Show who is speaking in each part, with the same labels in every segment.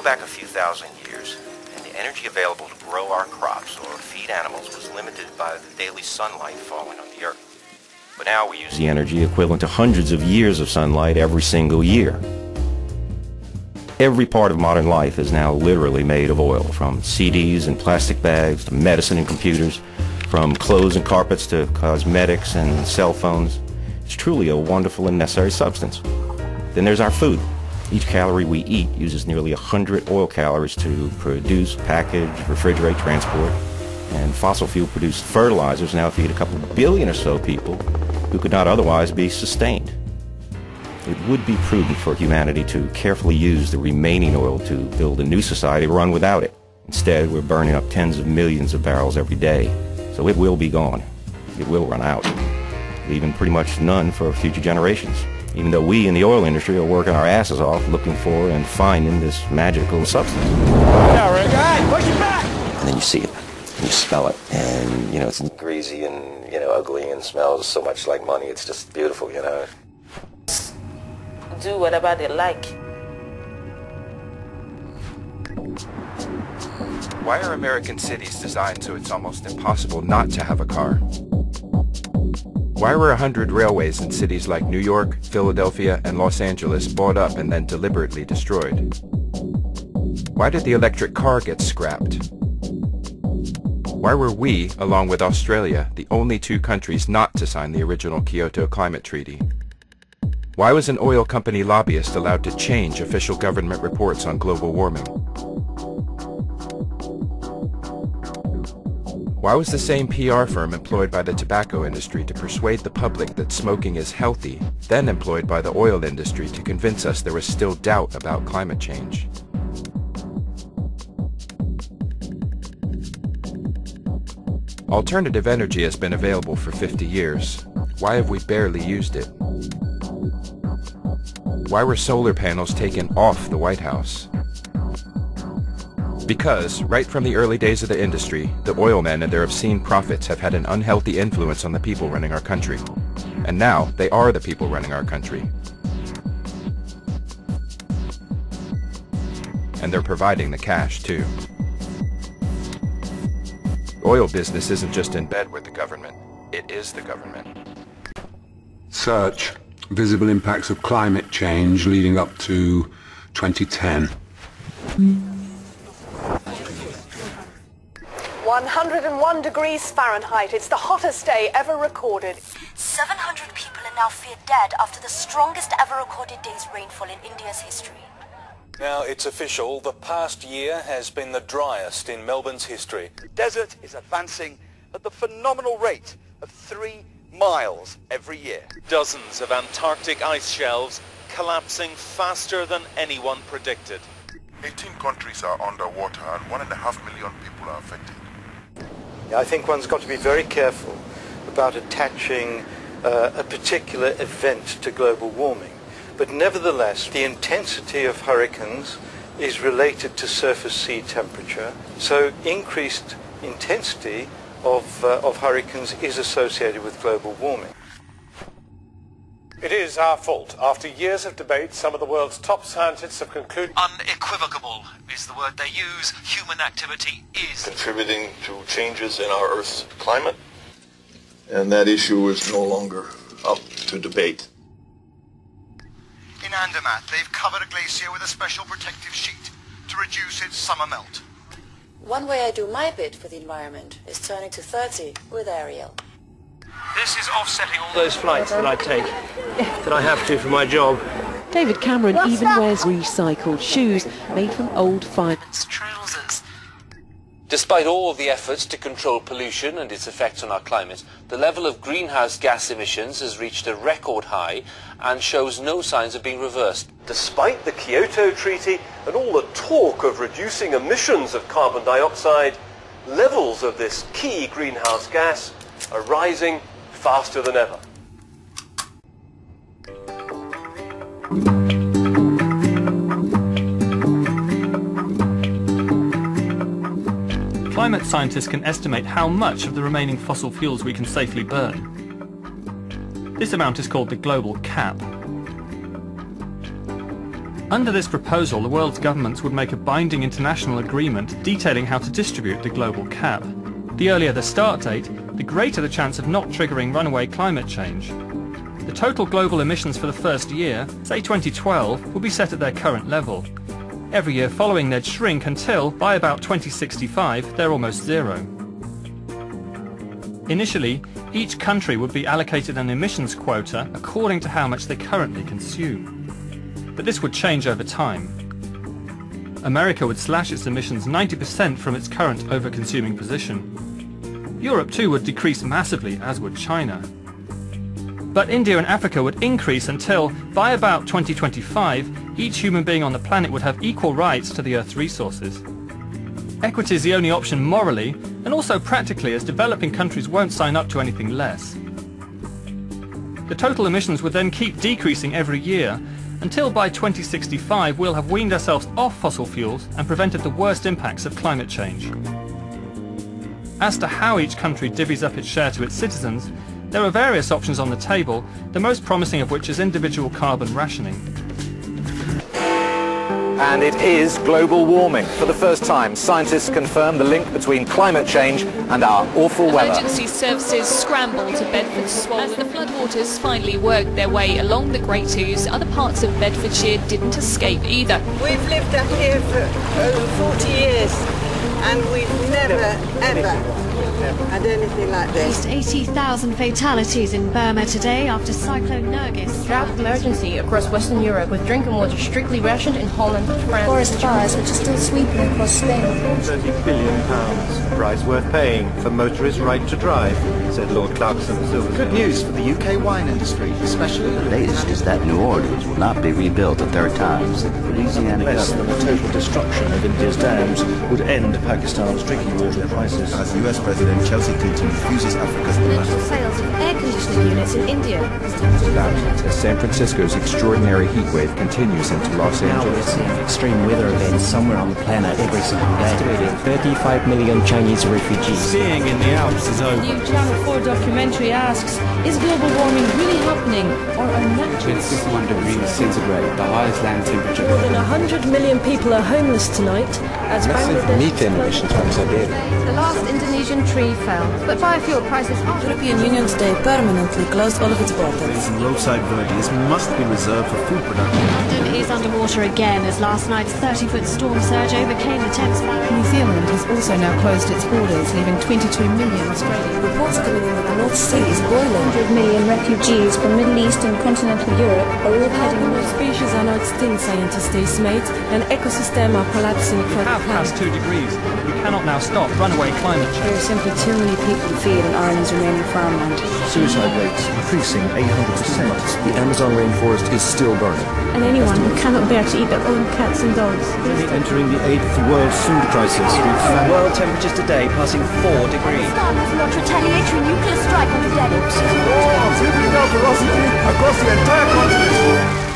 Speaker 1: back a few thousand years, and the energy available to grow our crops or feed animals was limited by the daily sunlight falling on the earth. But now we use the energy equivalent to hundreds of years of sunlight every single year. Every part of modern life is now literally made of oil, from CDs and plastic bags to medicine and computers, from clothes and carpets to cosmetics and cell phones. It's truly a wonderful and necessary substance. Then there's our food. Each calorie we eat uses nearly 100 oil calories to produce, package, refrigerate, transport. And fossil fuel-produced fertilizers now feed a couple billion or so people who could not otherwise be sustained. It would be prudent for humanity to carefully use the remaining oil to build a new society run without it. Instead, we're burning up tens of millions of barrels every day, so it will be gone. It will run out, leaving pretty much none for future generations, even though we in the oil industry are working our asses off looking for and finding this magical substance.
Speaker 2: Yeah, Rick. All right, push it back!
Speaker 1: And then you see it, and you smell it, and, it's greasy and, ugly and smells so much like money. It's just beautiful,
Speaker 3: Do whatever they like.
Speaker 4: Why are American cities designed so it's almost impossible not to have a car? Why were 100 railways in cities like New York, Philadelphia, and Los Angeles bought up and then deliberately destroyed? Why did the electric car get scrapped? Why were we, along with Australia, the only two countries not to sign the original Kyoto Climate Treaty? Why was an oil company lobbyist allowed to change official government reports on global warming? Why was the same PR firm employed by the tobacco industry to persuade the public that smoking is healthy, then employed by the oil industry to convince us there was still doubt about climate change? Alternative energy has been available for 50 years. Why have we barely used it? Why were solar panels taken off the White House? Because, right from the early days of the industry, the oil men and their obscene profits have had an unhealthy influence on the people running our country. And now, they are the people running our country. And they're providing the cash, too. Oil business isn't just in bed with the government, it is the government.
Speaker 5: Search visible impacts of climate change leading up to 2010.
Speaker 6: 101 degrees Fahrenheit. It's the hottest day ever recorded.
Speaker 7: 700 people are now feared dead after the strongest ever recorded day's rainfall in India's history.
Speaker 8: Now it's official, the past year has been the driest in Melbourne's history.
Speaker 9: The desert is advancing at the phenomenal rate of 3 miles every year.
Speaker 10: Dozens of Antarctic ice shelves collapsing faster than anyone predicted.
Speaker 11: 18 countries are underwater and 1.5 million people are affected.
Speaker 12: I think one's got to be very careful about attaching a particular event to global warming. But nevertheless, the intensity of hurricanes is related to surface sea temperature. So increased intensity of hurricanes is associated with global warming.
Speaker 2: It is our fault. After years of debate, some of the world's top scientists have concluded...
Speaker 13: Unequivocal is the word they use. Human activity is
Speaker 11: contributing to changes in our Earth's climate, and that issue is no longer up to debate.
Speaker 13: In Andermatt, they've covered a glacier with a special protective sheet to reduce its summer melt.
Speaker 7: One way I do my bit for the environment is turning to 30 with Ariel.
Speaker 13: This is offsetting all
Speaker 14: those flights that I take, that I have to for my job.
Speaker 15: David Cameron even wears recycled shoes made from old fireman's trousers.
Speaker 16: Despite all of the efforts to control pollution and its effects on our climate, the level of greenhouse gas emissions has reached a record high and shows no signs of being reversed.
Speaker 17: Despite the Kyoto Treaty and all the talk of reducing emissions of carbon dioxide, levels of this key greenhouse gas are rising faster than ever.
Speaker 18: Climate scientists can estimate how much of the remaining fossil fuels we can safely burn. This amount is called the global cap. Under this proposal, the world's governments would make a binding international agreement detailing how to distribute the global cap. The earlier the start date, the greater the chance of not triggering runaway climate change. The total global emissions for the first year, say 2012, will be set at their current level. Every year following they'd shrink until, by about 2065, they're almost zero. Initially, each country would be allocated an emissions quota according to how much they currently consume. But this would change over time. America would slash its emissions 90% from its current over-consuming position. Europe too would decrease massively, as would China. But India and Africa would increase until, by about 2025, each human being on the planet would have equal rights to the Earth's resources. Equity is the only option morally, and also practically, as developing countries won't sign up to anything less. The total emissions would then keep decreasing every year, until by 2065 we'll have weaned ourselves off fossil fuels and prevented the worst impacts of climate change. As to how each country divvies up its share to its citizens, there are various options on the table, the most promising of which is individual carbon rationing.
Speaker 3: And it is global warming. For the first time, scientists confirm the link between climate change and our awful weather.
Speaker 19: Emergency services scramble to Bedford's swollen. As the floodwaters finally worked their way along the Great Ouse, other parts of Bedfordshire didn't escape either.
Speaker 20: We've lived up here for over 40 years and we've never, ever had anything like this.
Speaker 21: At least 80,000 fatalities in Burma today after Cyclone Nergis.
Speaker 22: Drought emergency across Western Europe with drinking water strictly rationed in Holland, France.
Speaker 21: Forest fires which are still sweeping across Spain.
Speaker 23: £30 billion, a price worth paying for motorists' right to drive, said Lord Clarkson.
Speaker 24: Good news for the UK wine industry, especially
Speaker 25: the latest is that New Orleans will not be rebuilt a third time. Louisiana
Speaker 24: less than the total destruction of India's dams would end Pakistan's drinking water crisis.
Speaker 26: As US President Chelsea Clinton refuses Africa's demand.
Speaker 21: Sales of air conditioning units in India.
Speaker 4: As San Francisco's extraordinary heat wave continues into Los Angeles.
Speaker 27: Now we're seeing extreme weather events somewhere on the planet every single day. Estimating 35 million Chinese refugees.
Speaker 18: Skiing in the Alps is over.
Speaker 28: The new Channel 4 documentary asks, is global warming really happening or are natural?
Speaker 29: It's 51 degrees centigrade, the highest land temperature.
Speaker 28: More than 100 million people are homeless tonight as
Speaker 29: massive methane emissions from Siberia.
Speaker 21: The last Indonesian tree fell, but biofuel prices are...
Speaker 28: The European Union today permanently closed all of its borders.
Speaker 24: Roadside verdes must be reserved for food production.
Speaker 21: London is underwater again as last night's 30-foot storm surge overcame the Thames Valley.
Speaker 28: New Zealand has also now closed its borders, leaving 22 million Australians.
Speaker 21: Reports coming in that the North Sea is boiling.
Speaker 30: 100 million refugees from Middle East and continental Europe are all heading north.
Speaker 28: Species are now extinct, scientists estimate, and ecosystems are collapsing across the planet.
Speaker 18: Past 2 degrees. We cannot now stop runaway climate change.
Speaker 30: There are simply too many people to feed in Ireland's remaining farmland.
Speaker 24: Suicide rates increasing 800%. The Amazon rainforest is still burning.
Speaker 30: And anyone who cannot bear to eat their own cats and dogs.
Speaker 24: Entering the 8th world food crisis.
Speaker 27: World temperatures today passing 4 degrees.
Speaker 7: Pakistan has launched retaliatory nuclear strike on the Delhi.
Speaker 24: War sweeping out ferocity across the entire continent.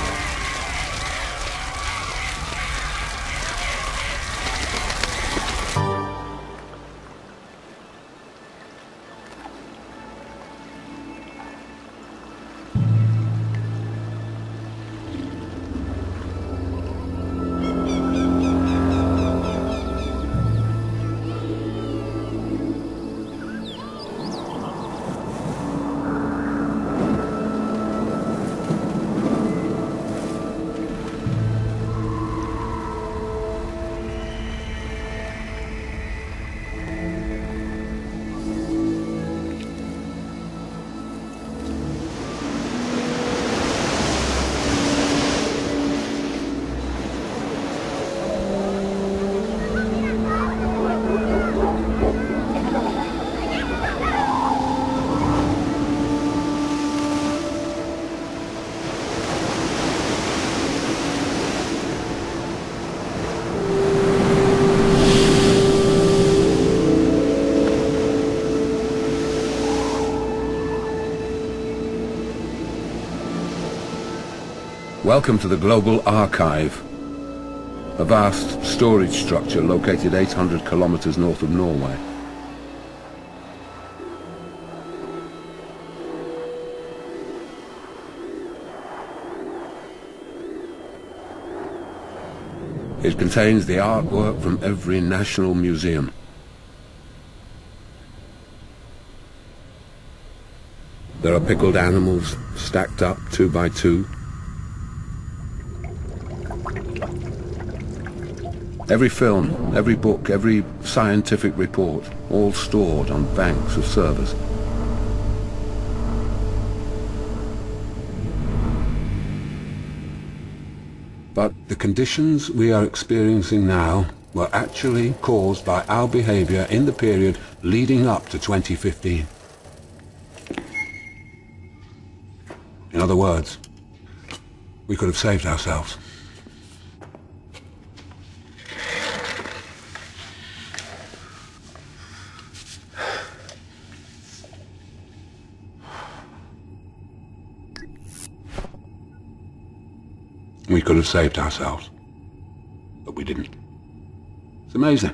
Speaker 5: Welcome to the Global Archive, a vast storage structure located 800 kilometers north of Norway. It contains the artwork from every national museum. There are pickled animals stacked up 2 by 2. Every film, every book, every scientific report, all stored on banks of servers. But the conditions we are experiencing now were actually caused by our behavior in the period leading up to 2015. In other words, we could have saved ourselves. We could have saved ourselves, but we didn't. It's amazing.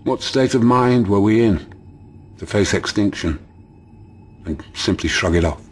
Speaker 5: What state of mind were we in to face extinction and simply shrug it off?